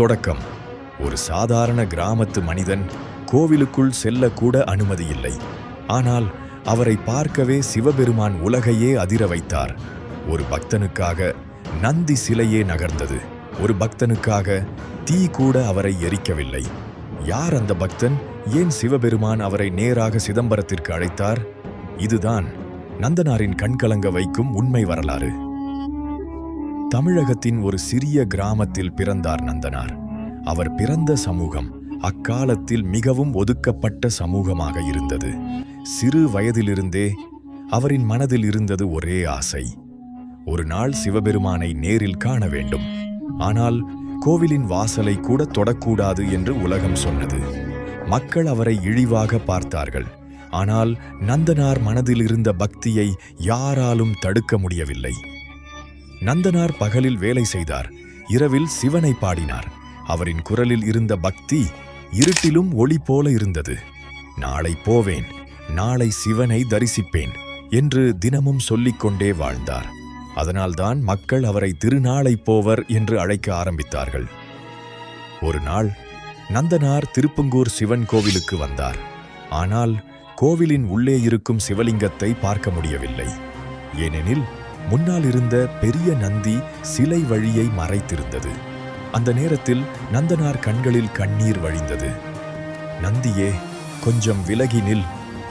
தொடக்கம். ஒரு சாதாரண கிராமத்து மனிதன், கோவிலுக்குள் செல்லக்கூட அனுமதி இல்லை. ஆனால் அவரை பார்க்கவே சிவபெருமான் உலகையே அதிர வைத்தார். ஒரு பக்தனுக்காக நந்தி சிலையே நகர்ந்தது. ஒரு பக்தனுக்காக தீ கூட அவரை எரிக்கவில்லை. யார் அந்த பக்தன்? ஏன் சிவபெருமான் அவரை நேராக சிதம்பரத்திற்கு அழைத்தார்? இதுதான் நந்தனாரின் கண்கலங்க வைக்கும் உண்மை வரலாறு. தமிழகத்தின் ஒரு சிறிய கிராமத்தில் பிறந்தார் நந்தனார். அவர் பிறந்த சமூகம் அக்காலத்தில் மிகவும் ஒதுக்கப்பட்ட சமூகமாக இருந்தது. சிறு வயதிலிருந்தே அவரின் மனதில் இருந்தது ஒரே ஆசை. ஒரு நாள் சிவபெருமானை நேரில் காண வேண்டும். ஆனால் கோவிலின் வாசலை கூட தொடக்கூடாது என்று உலகம் சொன்னது. மக்கள் அவரை இழிவாக பார்த்தார்கள். ஆனால் நந்தனார் மனதில் இருந்த பக்தியை யாராலும் தடுக்க முடியவில்லை. நந்தனார் பகலில் வேலை செய்தார், இரவில் சிவனை பாடினார். அவரின் குரலில் இருந்த பக்தி இருட்டிலும் ஒளி போல இருந்தது. நாளை போவேன், நாளை சிவனை தரிசிப்பேன் என்று தினமும் சொல்லிக்கொண்டே வாழ்ந்தார். அதனால்தான் மக்கள் அவரை திருநாளை போவர் என்று அழைக்க ஆரம்பித்தார்கள். ஒரு நாள் நந்தனார் திருப்பங்கூர் சிவன் கோவிலுக்கு வந்தார். ஆனால் கோவிலின் உள்ளே இருக்கும் சிவலிங்கத்தை பார்க்க முடியவில்லை. ஏனெனில் முன்னால் இருந்த பெரிய நந்தி சிலை வழியை மறைத்திருந்தது. அந்த நேரத்தில் நந்தனார் கண்களில் கண்ணீர் வழிந்தது. நந்தியே, கொஞ்சம் விலகி நில்,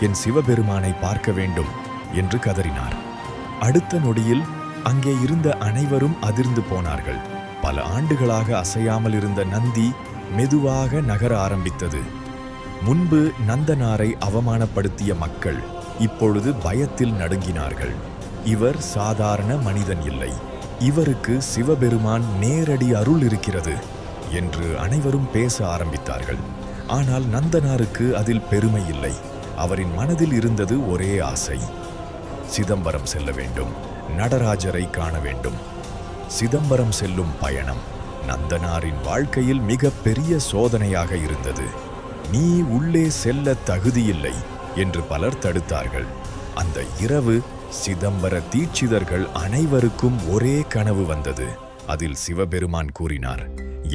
என் சிவபெருமானை பார்க்க வேண்டும் என்று கதறினார். அடுத்த நொடியில் அங்கே இருந்த அனைவரும் அதிர்ந்து போனார்கள். பல ஆண்டுகளாக அசையாமல் இருந்த நந்தி மெதுவாக நகர ஆரம்பித்தது. முன்பு நந்தனாரை அவமானப்படுத்திய மக்கள் இப்பொழுது பயத்தில் நடுங்கினார்கள். இவர் சாதாரண மனிதன் இல்லை, இவருக்கு சிவபெருமான் நேரடி அருள் இருக்கிறது என்று அனைவரும் பேச ஆரம்பித்தார்கள். ஆனால் நந்தனாருக்கு அதில் பெருமை இல்லை. அவரின் மனதில் இருந்தது ஒரே ஆசை: சிதம்பரம் செல்ல வேண்டும், நடராஜரை காண வேண்டும். சிதம்பரம் செல்லும் பயணம் நந்தனாரின் வாழ்க்கையில் மிக பெரிய சோதனையாக இருந்தது. நீ உள்ளே செல்ல தகுதியில்லை என்று பலர் தடுத்தார்கள். அந்த இரவு சிதம்பர தீட்சிதர்கள் அனைவருக்கும் ஒரே கனவு வந்தது. அதில் சிவபெருமான் கூறினார்,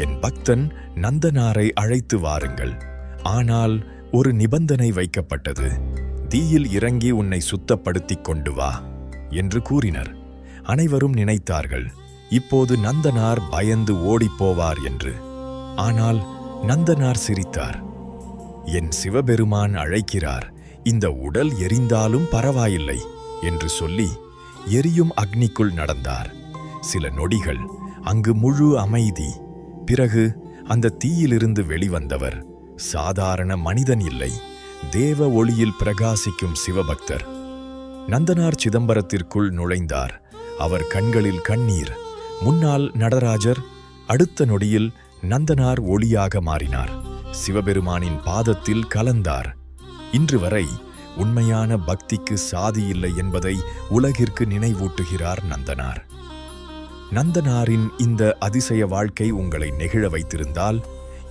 என் பக்தன் நந்தனாரை அழைத்து வாருங்கள். ஆனால் ஒரு நிபந்தனை வைக்கப்பட்டது: தீயில் இறங்கி உன்னை சுத்தப்படுத்திக் கொண்டு வா என்று கூறினர். அனைவரும் நினைத்தார்கள், இப்போது நந்தனார் பயந்து ஓடிப்போவார் என்று. ஆனால் நந்தனார் சிரித்தார். என் சிவபெருமான் அழைக்கிறார், இந்த உடல் எரிந்தாலும் பரவாயில்லை என்று சொல்லி எரியும் அக்னிக்குள் நடந்தார். சில நொடிகள் அங்கு முழு அமைதி. பிறகு அந்த தீயிலிருந்து வெளிவந்தவர் சாதாரண மனிதன் இல்லை, தேவ ஒளியில் பிரகாசிக்கும் சிவபக்தர். நந்தனார் சிதம்பரத்திற்குள் நுழைந்தார். அவர் கண்களில் கண்ணீர். முன்னால் நடராஜர், அடுத்த நொடியில் நந்தனார் ஒளியாக மாறினார். சிவபெருமானின் பாதத்தில் கலந்தார். இன்று வரை உண்மையான பக்திக்கு சாதி இல்லை என்பதை உலகிற்கு நினைவூட்டுகிறார் நந்தனார். நந்தனாரின் இந்த அதிசய வாழ்க்கை உங்களை நெகிழ வைத்திருந்தால்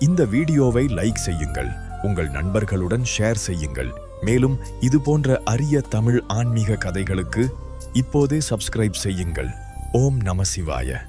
இந்த வீடியோவை லைக் செய்யுங்கள், உங்கள் நண்பர்களுடன் ஷேர் செய்யுங்கள். மேலும் இது போன்ற அரிய தமிழ் ஆன்மீக கதைகளுக்கு இப்போதே சப்ஸ்கிரைப் செய்யுங்கள். ஓம் நம சிவாய.